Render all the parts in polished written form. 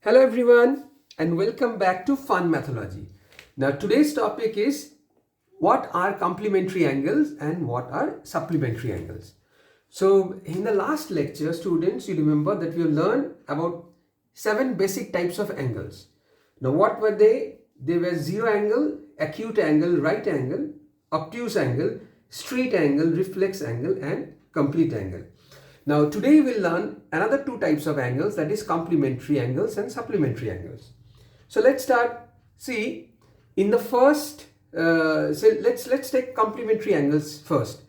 Hello everyone and welcome back to FunMathology. Now today's topic is what are complementary angles and what are supplementary angles. So in the last lecture, students, you remember that we learned about 7 basic types of angles. Now what were they? They were zero angle, acute angle, right angle, obtuse angle, straight angle, reflex angle and complete angle. Now today we'll learn another 2 types of angles, that is complementary angles and supplementary angles. So let's start. See, in the first, let's take complementary angles first.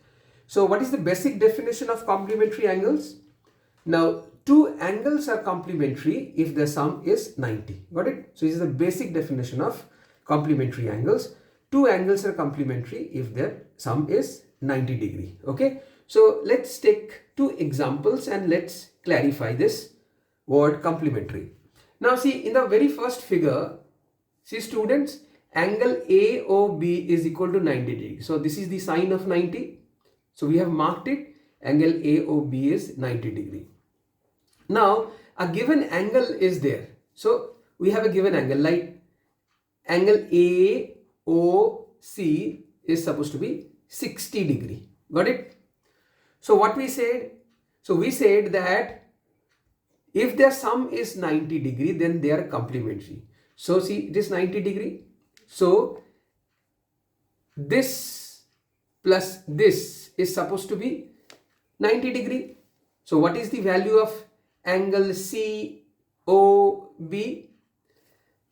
So what is the basic definition of complementary angles? Now 2 angles are complementary if the sum is 90. Got it? So this is the basic definition of complementary angles. 2 angles are complementary if their sum is 90 degree. Okay. So let's take 2 examples and let's clarify this word complementary. Now see, in the very first figure, see students, angle AOB is equal to 90 degree. So this is the sign of 90. So we have marked it. Angle AOB is 90 degree. Now a given angle is there. So we have a given angle like angle AOC is supposed to be 60 degree. Got it? So what we said? So we said that if their sum is 90 degree, then they are complementary. So see, it is 90 degree. So this plus this is supposed to be 90 degree. So what is the value of angle COB?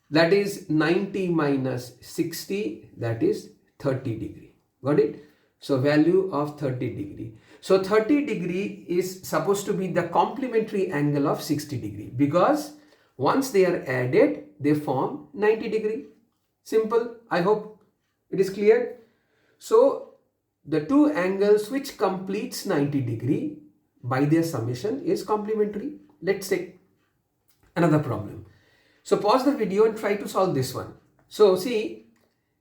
That is 90 minus 60, that is 30 degree. Got it? So value of 30 degree. So 30 degree is supposed to be the complementary angle of 60 degree because once they are added, they form 90 degree. Simple. I hope it is clear. So the 2 angles which completes 90 degree by their summation is complementary. Let's take another problem. So pause the video and try to solve this one. So see,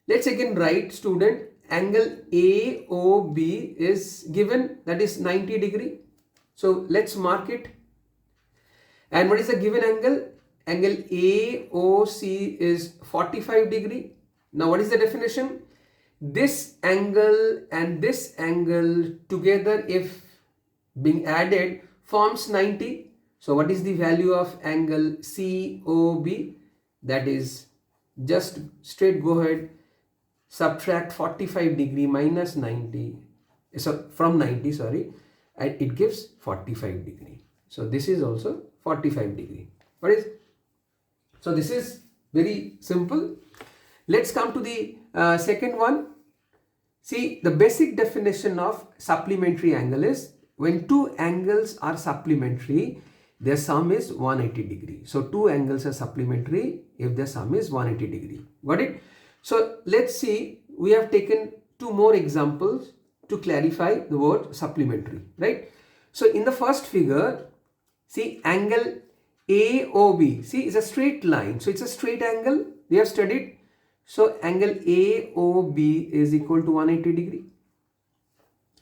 let's again write, student, angle AOB is given, that is 90 degree. So let's mark it. And what is the given angle? Angle AOC is 45 degree. Now what is the definition? This angle and this angle together, if being added, forms 90. So what is the value of angle COB? That is, just straight go ahead, subtract 45 degree minus 90, so from 90, sorry, and it gives 45 degree. So this is also 45 degree. What is? So this is very simple. Let's come to the second one. See, the basic definition of supplementary angle is when 2 angles are supplementary, their sum is 180 degree. So 2 angles are supplementary if their sum is 180 degree. Got it? So let's see, we have taken 2 more examples to clarify the word supplementary, right? So in the first figure, see angle AOB, see it's a straight line. So it's a straight angle we have studied. So angle AOB is equal to 180 degree.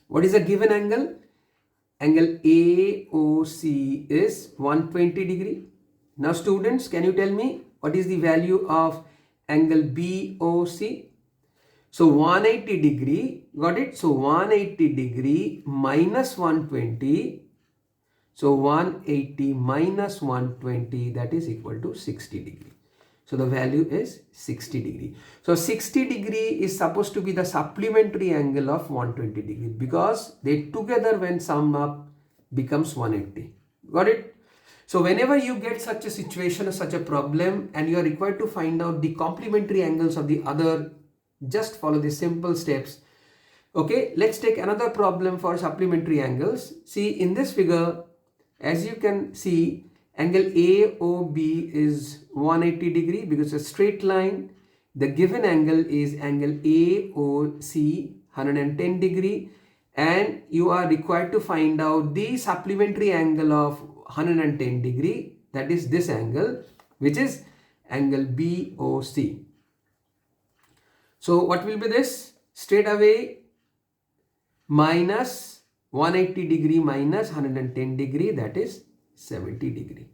What is the given angle? Angle AOC is 120 degree. Now students, can you tell me what is the value of angle BOC? So 180 degree, got it? So 180 degree minus 120. So 180 minus 120, that is equal to 60 degree. So the value is 60 degree. So 60 degree is supposed to be the supplementary angle of 120 degree because they together when summed up becomes 180. Got it? So whenever you get such a situation or such a problem and you are required to find out the complementary angles of the other, just follow the simple steps. Okay, let's take another problem for supplementary angles. See, in this figure, as you can see, angle AOB is 180 degree because it's a straight line. The given angle is angle AOC 110 degree and you are required to find out the supplementary angle of 110 degree, that is this angle, which is angle BOC. So what will be this? Straight away minus 180 degree minus 110 degree, that is 70 degree.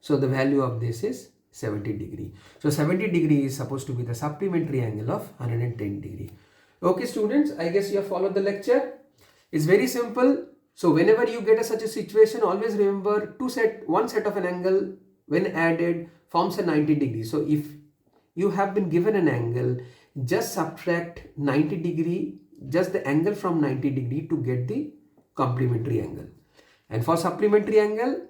So the value of this is 70 degree. So 70 degree is supposed to be the supplementary angle of 110 degree. Okay students, I guess you have followed the lecture. It's very simple. So whenever you get such a situation, always remember one set of an angle when added forms a 90 degree. So if you have been given an angle, just subtract 90 degree, just the angle from 90 degree to get the complementary angle. And for supplementary angle,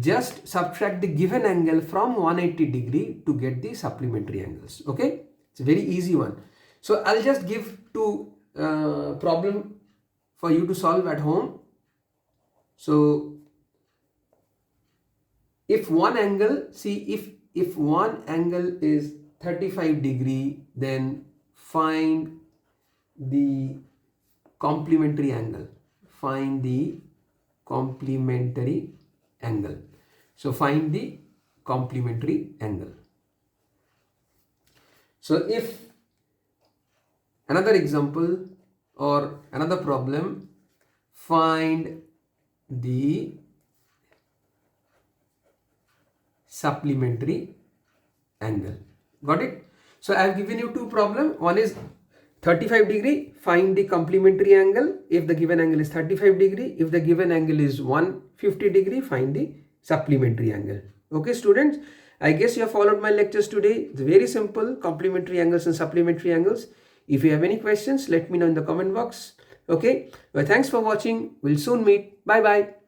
just subtract the given angle from 180 degree to get the supplementary angles. Okay, it's a very easy one. So I'll just give two problem for you to solve at home. So if one angle, see if one angle is 35 degree, then find the complementary angle. Find the complementary angle. So find the complementary angle. So if another example or another problem, find the supplementary angle. Got it? So I have given you two problems. One is 35 degree, find the complementary angle if the given angle is 35 degree. If the given angle is 150 degree, find the supplementary angle. Okay students, I guess you have followed my lectures today. It's very simple, complementary angles and supplementary angles. If you have any questions, let me know in the comment box. Okay, well, thanks for watching. We'll soon meet. Bye bye.